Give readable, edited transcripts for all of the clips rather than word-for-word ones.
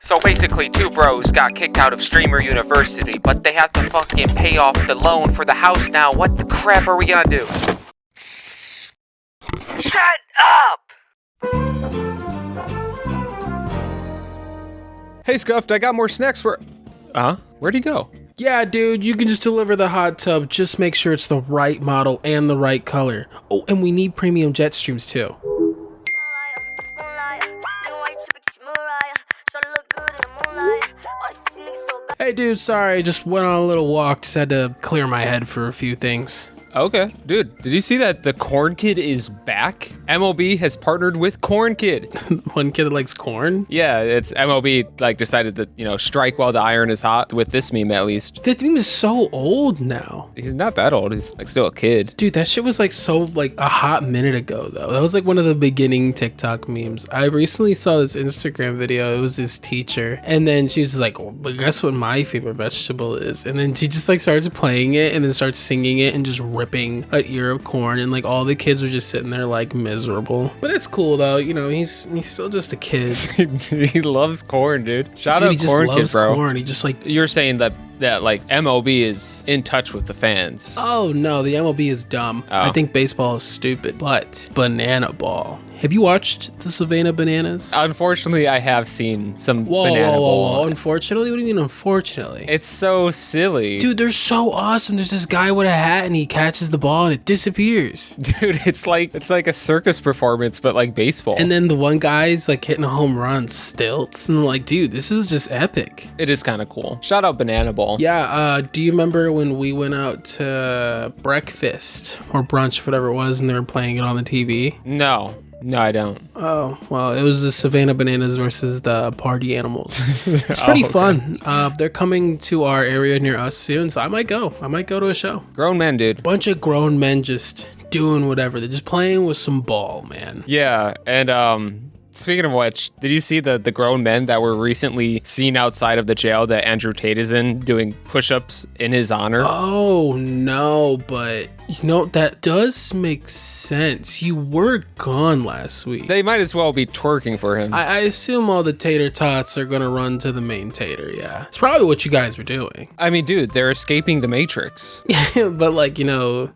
So basically, two bros got kicked out of Streamer University, but they have to fucking pay off the loan for the house now. What the crap are we gonna do? Shut up! Hey, Scuffed, I got more snacks for... Where'd he go? Yeah, dude, you can just deliver the hot tub. Just make sure it's the right model and the right color. Oh, and we need premium jet streams too. Hey, dude, sorry, just went on a little walk. Just had to clear my head for a few things. Okay. Dude, did you see that the Corn Kid is back? MLB has partnered with Corn Kid. One kid that likes corn? Yeah, it's MLB decided that, strike while the iron is hot, with this meme at least. That meme is so old now. He's not that old. He's still a kid. Dude, that shit was so a hot minute ago though. That was one of the beginning TikTok memes. I recently saw this Instagram video. It was this teacher, and then she's just like, well, guess what my favorite vegetable is? And then she just starts playing it and then starts singing it and just ripping an ear of corn, and all the kids were just sitting there miserable. But it's cool though, he's still just a kid. He loves corn, dude. Shout Dude, out he just Corn loves Kid, bro. corn. He just You're saying that MLB is in touch with the fans. Oh no, the MLB is dumb. Oh. I think baseball is stupid. But banana ball. Have you watched the Savannah Bananas? Unfortunately, I have seen some banana ball. Whoa. Unfortunately? What do you mean unfortunately? It's so silly. Dude, they're so awesome. There's this guy with a hat and he catches the ball and it disappears. Dude, it's like a circus performance, but baseball. And then the one guy's hitting a home run on stilts. And I'm like, dude, this is just epic. It is kind of cool. Shout out banana ball. Yeah, do you remember when we went out to breakfast or brunch, whatever it was, and they were playing it on the TV? No, I don't. Oh, well, it was the Savannah Bananas versus the Party Animals. It's pretty fun. They're coming to our area near us soon, so I might go. To a show. Grown men, dude. Bunch of grown men just doing whatever. They're just playing with some ball, man. Yeah, and speaking of which, did you see the grown men that were recently seen outside of the jail that Andrew Tate is in doing push-ups in his honor? Oh, no, but... that does make sense. You were gone last week. They might as well be twerking for him. I assume all the tater tots are gonna run to the main tater, yeah. It's probably what you guys were doing. I mean, dude, they're escaping the Matrix. But you're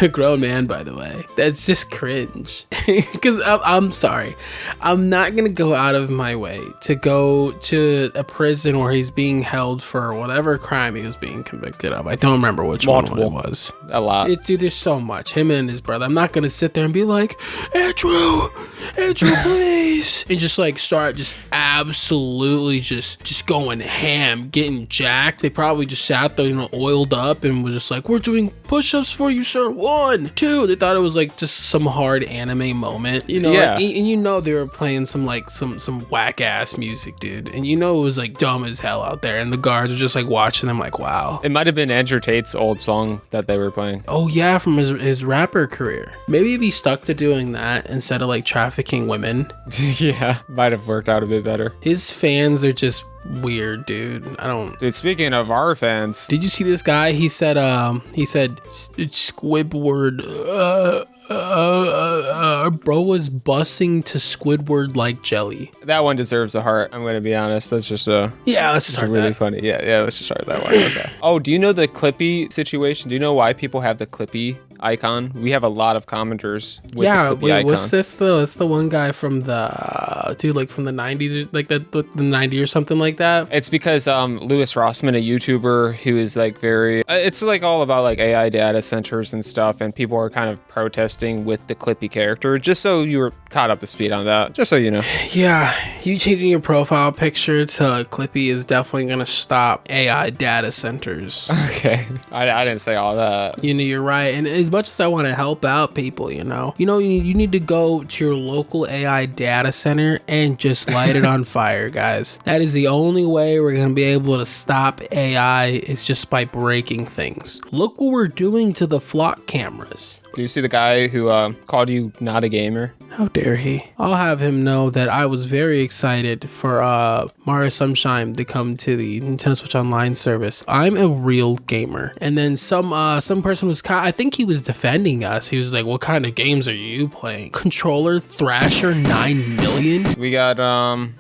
a grown man, by the way. That's just cringe. Because I'm sorry. I'm not gonna go out of my way to go to a prison where he's being held for whatever crime he was being convicted of. I don't remember which one it was. A lot. Dude, there's so much. Him and his brother. I'm not gonna sit there and be like, Andrew, please, and just start just absolutely just going ham, getting jacked. They probably just sat there, oiled up, and was just like, we're doing push-ups for you, sir. 1, 2. They thought it was just some hard anime moment, Yeah. And they were playing some whack ass music, dude. And it was dumb as hell out there. And the guards were just watching them wow. It might have been Andrew Tate's old song that they were playing. Oh yeah, from his rapper career. Maybe if he stuck to doing that instead of trafficking women. Yeah, might have worked out a bit better. His fans are just weird, dude. Dude, speaking of our fans, did you see this guy? He said Squidward bro was bussing to Squidward like jelly. that one deserves a heart. I'm gonna be honest. That's just let's just heart really that. funny. Yeah, let's just start that one. Okay. Oh, do you know the Clippy situation? Do you know why people have the Clippy icon? We have a lot of commenters with the Clippy icon. What's this though? It's the one guy from the from the 90s, or the 90 or something like that. It's because Louis Rossman, a YouTuber who is very it's all about AI data centers and stuff, and people are kind of protesting with the Clippy character. Just so you were caught up to speed on that, just so you know. Yeah, you changing your profile picture to Clippy is definitely gonna stop AI data centers. Okay, I didn't say all that. You're right. And as much as I want to help out people, you need to go to your local AI data center and just light it on fire, guys. That is the only way we're gonna be able to stop AI, is just by breaking things. Look what we're doing to the flock cameras. Do you see the guy who called you not a gamer? How dare he? I'll have him know that I was very excited for Mario Sunshine to come to the Nintendo Switch Online service. I'm a real gamer. And then some person was I think he was defending us. He was like, what kind of games are you playing? Controller Thrasher 9 million? We got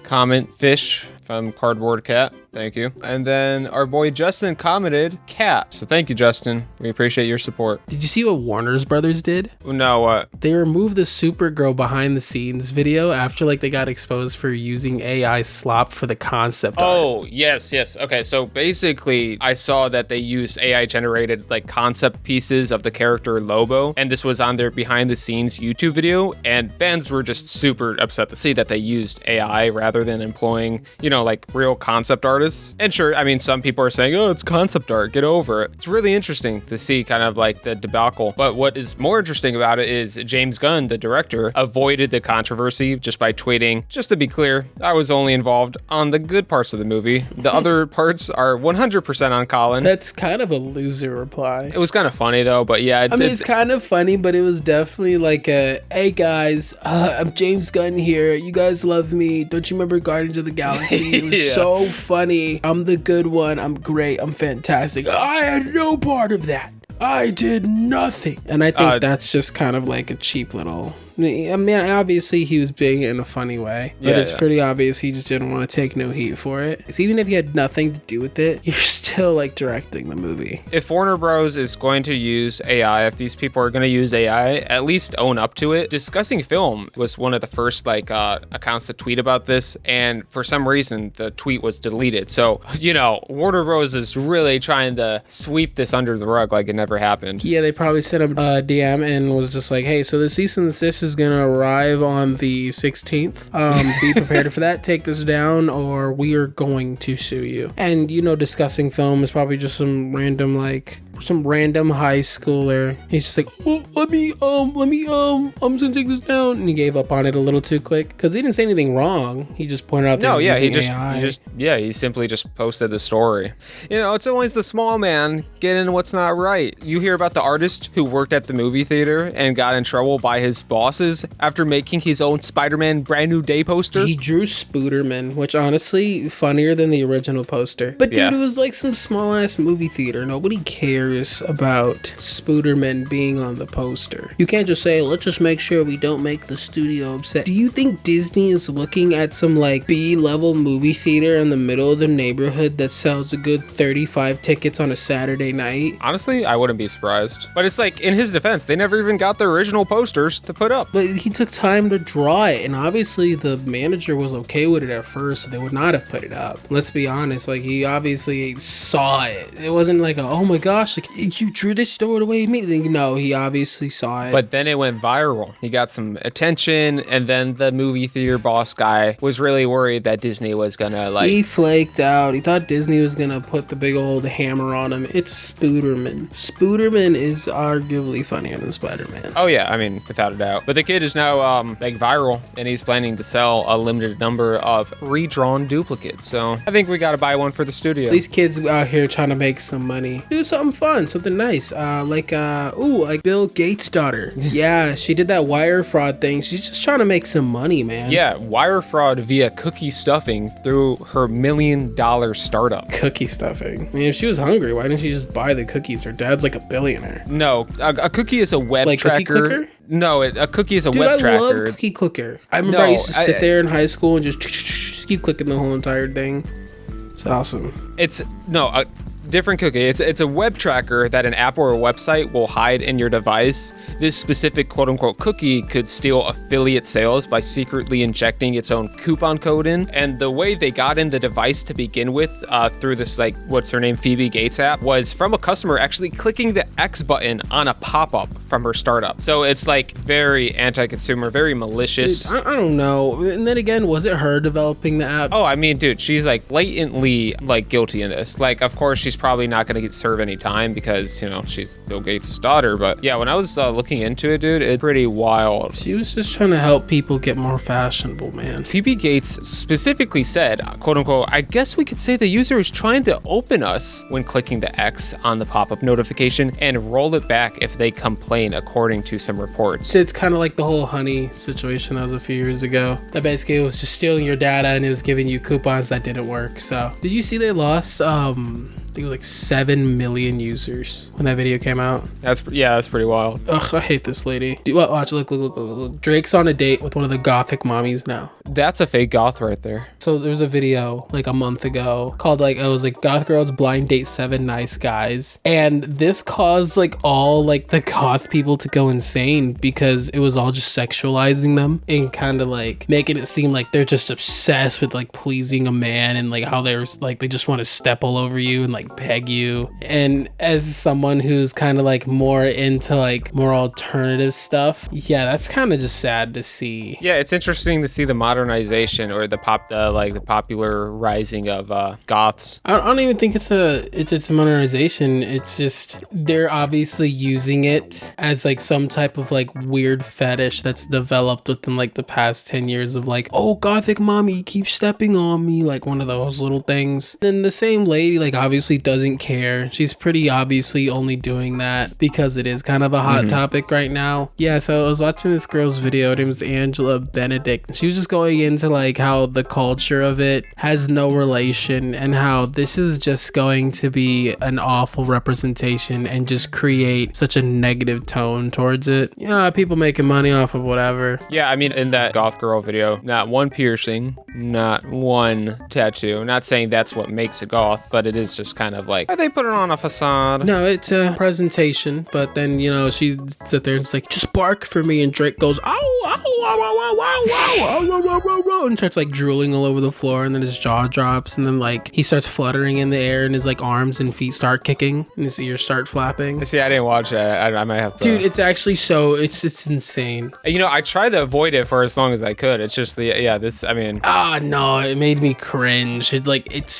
comment Fish Cardboard Cat. Thank you. And then our boy Justin commented cat. So thank you, Justin. We appreciate your support. Did you see what Warner's Brothers did? No, what? They removed the Supergirl behind the scenes video after like they got exposed for using AI slop for the concept art. Oh, yes. Okay, so basically I saw that they used AI generated like concept pieces of the character Lobo, and this was on their behind the scenes YouTube video, and fans were just super upset to see that they used AI rather than employing, like real concept artists. And sure, I mean, some people are saying, oh, it's concept art, get over it. It's really interesting to see kind of like the debacle. But what is more interesting about it is James Gunn, the director, avoided the controversy just by tweeting, just to be clear, I was only involved on the good parts of the movie. The other parts are 100% on Colin. That's kind of a loser reply. It was kind of funny though, but yeah. It's kind of funny, but it was definitely like hey guys, I'm James Gunn here. You guys love me. Don't you remember Guardians of the Galaxy? It was so funny. I'm the good one. I'm great. I'm fantastic. I had no part of that. I did nothing. And I think that's just kind of like a cheap little... I mean, obviously he was being it in a funny way, but it's pretty obvious he just didn't want to take no heat for it. Because even if you had nothing to do with it, you're still like directing the movie. If Warner Bros. Is going to use AI, if these people are going to use AI, at least own up to it. Discussing Film was one of the first accounts to tweet about this, and for some reason the tweet was deleted. So, Warner Bros. Is really trying to sweep this under the rug like it never happened. Yeah, they probably sent him a DM and was just like, hey, so the cease and desist is gonna arrive on the 16th. Be prepared for that. Take this down or we are going to sue you. And discussing Film is probably just some random high schooler. He's just like, oh, let me I'm just gonna take this down, and he gave up on it a little too quick because he didn't say anything wrong. He just pointed out that he simply just posted the story. It's always the small man getting what's not right. You hear about the artist who worked at the movie theater and got in trouble by his bosses after making his own Spider-Man Brand New Day poster. He drew Spooderman, which honestly funnier than the original poster. But dude, it was like some small ass movie theater. Nobody cares about Spooderman being on the poster. You can't just say, let's just make sure we don't make the studio upset. Do you think Disney is looking at some like B-level movie theater in the middle of the neighborhood that sells a good 35 tickets on a Saturday night? Honestly, I wouldn't be surprised. But it's like, in his defense, they never even got the original posters to put up. But he took time to draw it, and obviously the manager was okay with it at first, so they would not have put it up. Let's be honest, like he obviously saw it. It wasn't like, oh my gosh, like you drew this, throw it away immediately. No, he obviously saw it. But then it went viral. He got some attention, and then the movie theater boss guy was really worried that Disney was gonna He flaked out. He thought Disney was gonna put the big old hammer on him. It's Spooderman. Spooderman is arguably funnier than Spider-Man. Oh yeah, I mean, without a doubt. But the kid is now viral, and he's planning to sell a limited number of redrawn duplicates. So I think we gotta buy one for the studio. These kids out here trying to make some money. Do something fun, something nice. Like Bill Gates' daughter. Yeah, she did that wire fraud thing. She's just trying to make some money, man. Yeah, wire fraud via cookie stuffing through her $1 million startup. Cookie stuffing. I mean, if she was hungry, why didn't she just buy the cookies? Her dad's like a billionaire. No, a cookie is a web like tracker. Cookie clicker? No, a cookie is a web tracker. I love Cookie Clicker. I remember I used to sit there in high school and just keep clicking the whole entire thing. It's awesome. It's a different cookie. It's a web tracker that an app or a website will hide in your device. This specific quote-unquote cookie could steal affiliate sales by secretly injecting its own coupon code in. And the way they got in the device to begin with through this, what's her name, Phoebe Gates app, was from a customer actually clicking the X button on a pop-up from her startup. So it's very anti-consumer, very malicious. Dude, I don't know. And then again, was it her developing the app? Oh, I mean, dude, she's blatantly guilty in this. Of course, she's probably not going to serve any time because, she's Bill Gates' daughter. But yeah, when I was looking into it, dude, it's pretty wild. She was just trying to help people get more fashionable, man. Phoebe Gates specifically said, quote unquote, I guess we could say the user is trying to open us when clicking the X on the pop-up notification and roll it back if they complain, according to some reports. It's kind of like the whole honey situation that was a few years ago. That basically was just stealing your data and it was giving you coupons that didn't work. So did you see they lost I think it was 7 million users when that video came out. That's pretty wild. Ugh, I hate this lady. Watch, look. Drake's on a date with one of the gothic mommies now. That's a fake goth right there. So there was a video like a month ago called like, it was like Goth Girls Blind Date 7 Nice Guys. And this caused like all like the goth people to go insane because it was all just sexualizing them and kind of like making it seem like they're just obsessed with like pleasing a man and like how they're like, they just want to step all over you and like peg you. And as someone who's kind of like more into like more alternative stuff, yeah, that's kind of just sad to see. Yeah, it's interesting to see the modernization or the popular rising of goths. I don't even think it's a modernization. It's just they're obviously using it as like some type of like weird fetish that's developed within like the past 10 years of like, oh, gothic mommy keeps stepping on me, like one of those little things. Then the same lady like obviously doesn't care. She's pretty obviously only doing that because it is kind of a hot topic right now. Yeah, so I was watching this girl's video. Her name is Angela Benedict. She was just going into like how the culture of it has no relation and how this is just going to be an awful representation and just create such a negative tone towards it. Yeah, people making money off of whatever. Yeah, I mean, in that goth girl video, not one piercing, not one tattoo. Not saying that's what makes a goth, but it is just kind of like, are they putting on a facade? No, it's a presentation, but then, you know, she sit there and it's like, just bark for me, and Drake goes, ow, ow, ow, ow, ow, ow, ow, ow, ow, ow, and starts like drooling all over the floor, and then his jaw drops, and then like he starts fluttering in the air, and his like arms and feet start kicking, and his ears start flapping. See, I didn't watch it. I might have to. Dude, it's actually so, it's insane. You know, I tried to avoid it for as long as I could. It's just this, I mean. No, it made me cringe. It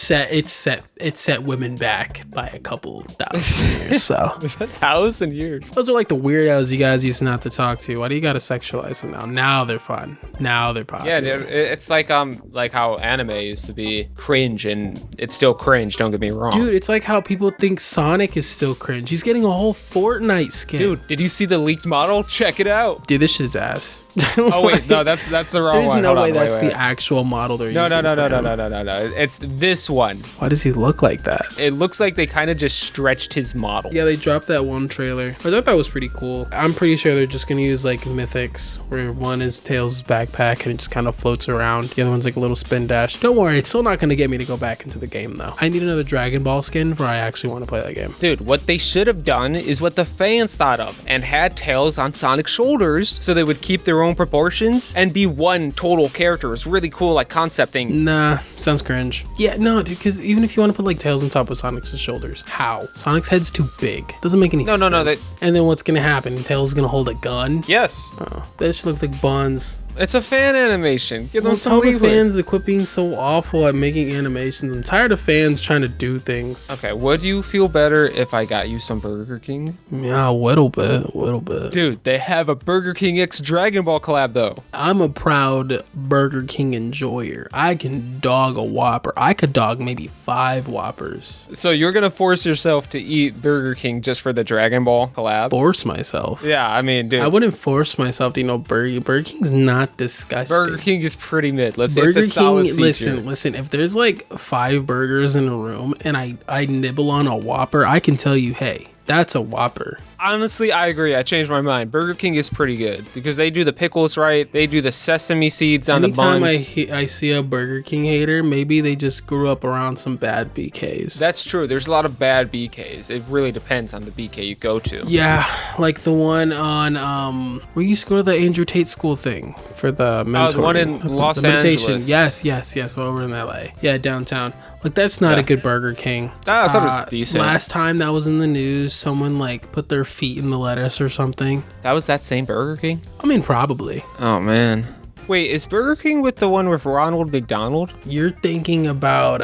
set women back by a couple thousand years, so. 1,000 years. Those are like the weirdos you guys used to not to talk to. Why do you gotta sexualize them now? Now they're fun. Now they're popular. Yeah, dude, it's like how anime used to be cringe, and it's still cringe, don't get me wrong. Dude, it's like how people think Sonic is still cringe. He's getting a whole Fortnite skin. Dude, did you see the leaked model? Check it out. Dude, this shit's ass. Oh wait, no, that's the wrong one. There's no way that's the actual model they're using. No. It's this one. Why does he look like that? It looks like they kind of just stretched his model. Yeah, they dropped that one trailer. I thought that was pretty cool. I'm pretty sure they're just gonna use like mythics, where one is Tails' backpack and it just kind of floats around. The other one's like a little spin dash. Don't worry, it's still not gonna get me to go back into the game though. I need another Dragon Ball skin where I actually want to play that game. Dude, what they should have done is what the fans thought of and had Tails on Sonic's shoulders so they would keep their own proportions and be one total character. It was really cool, like concept thing. Nah, sounds cringe. Yeah, no, dude, because even if you want to put like Tails on top of Sonic's shoulders, how? Sonic's head's too big. Doesn't make any sense. No, that's... And then what's gonna happen? Tails is gonna hold a gun? Yes. Oh, that shit looks like buns. It's a fan animation. Give them some tell the leeway. fans to quit being so awful at making animations. I'm tired of fans trying to do things. Okay, would you feel better if I got you some Burger King? Yeah, a little bit. Dude, they have a Burger King X Dragon Ball collab though. I'm a proud Burger King enjoyer. I can dog a Whopper. I could dog maybe 5 Whoppers. So you're gonna force yourself to eat Burger King just for the Dragon Ball collab? Force myself? Yeah, I mean, dude. I wouldn't force myself to eat no Burger. Burger King's not disgusting. Burger King is pretty mid. It's a Burger solid King, C tier. listen, if there's like 5 burgers in a room and I nibble on a Whopper, I can tell you, hey, that's a Whopper. Honestly, I agree. I changed my mind. Burger King is pretty good because they do the pickles right. They do the sesame seeds on the buns. Anytime I see a Burger King hater, maybe they just grew up around some bad BKs. That's true. There's a lot of bad BKs. It really depends on the BK you go to. Yeah, like the one on we used to go to the Andrew Tate school thing for the mentoring. Oh, the one in Los Angeles. Yes, over in LA. Yeah, downtown. Like, that's not a good Burger King. I thought it was decent. Last time that was in the news, someone like put their feet in the lettuce or something. That was that same Burger King? I mean, probably. Oh, man. Wait, is Burger King with the one with Ronald McDonald? You're thinking about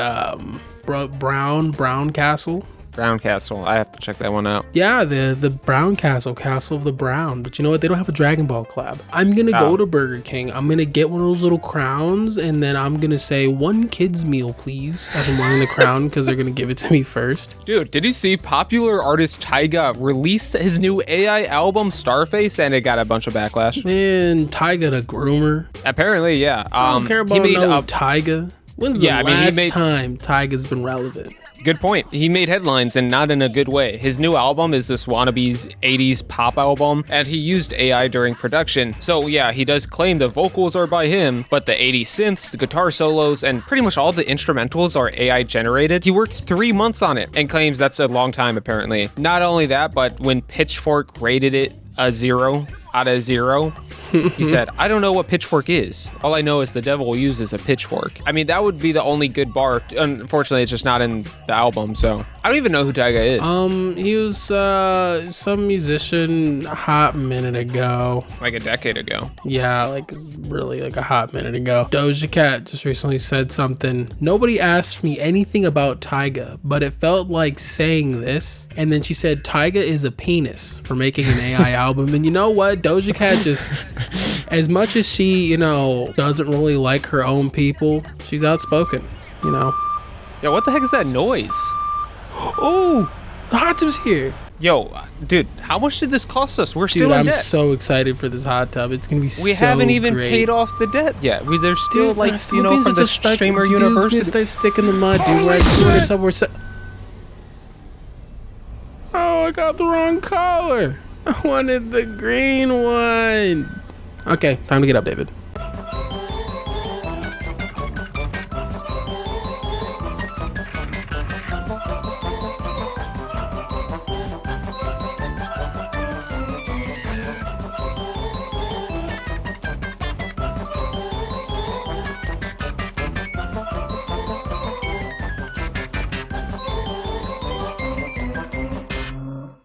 Brown Castle? Brown Castle. I have to check that one out. Yeah, the Brown Castle of the Brown. But you know what? They don't have a Dragon Ball collab. I'm going to go to Burger King. I'm going to get one of those little crowns, and then I'm going to say, 1 kid's meal, please. As I'm wearing the crown, because they're going to give it to me first. Dude, did you see popular artist Tyga released his new AI album, Starface, and it got a bunch of backlash? Man, Tyga the groomer. Apparently, yeah. I don't care about Tyga. When's the last time Tyga's been relevant? Good point. He made headlines and not in a good way. His new album is this wannabe 80s pop album, and he used AI during production. So yeah, he does claim the vocals are by him, but the 80s synths, the guitar solos, and pretty much all the instrumentals are AI generated. He worked 3 months on it and claims that's a long time apparently. Not only that, but when Pitchfork rated it a 0 out of 0, he said, I don't know what pitchfork is. All I know is the devil uses a pitchfork. I mean, that would be the only good bar. Unfortunately, it's just not in the album, so I don't even know who Tyga is. He was some musician a hot minute ago. Like a decade ago. Yeah, like really like a hot minute ago. Doja Cat just recently said something. Nobody asked me anything about Tyga, but it felt like saying this. And then she said Tyga is a penis for making an AI album. And you know what? Doja Cat just, as much as she, you know, doesn't really like her own people, she's outspoken, you know. Yeah, what the heck is that noise? Oh, the hot tub's here. Yo, dude, how much did this cost us? We're still Dude, in I'm debt. so excited for this hot tub. It's gonna be so We haven't even great. paid off the debt yet. There's still Dude, like, my you know, beans from are the just stuck- streamer dude, university. They stick in the mud, dude. Holy We're shit. somewhere. Oh, I got the wrong color. I wanted the green one. Okay, time to get up, David.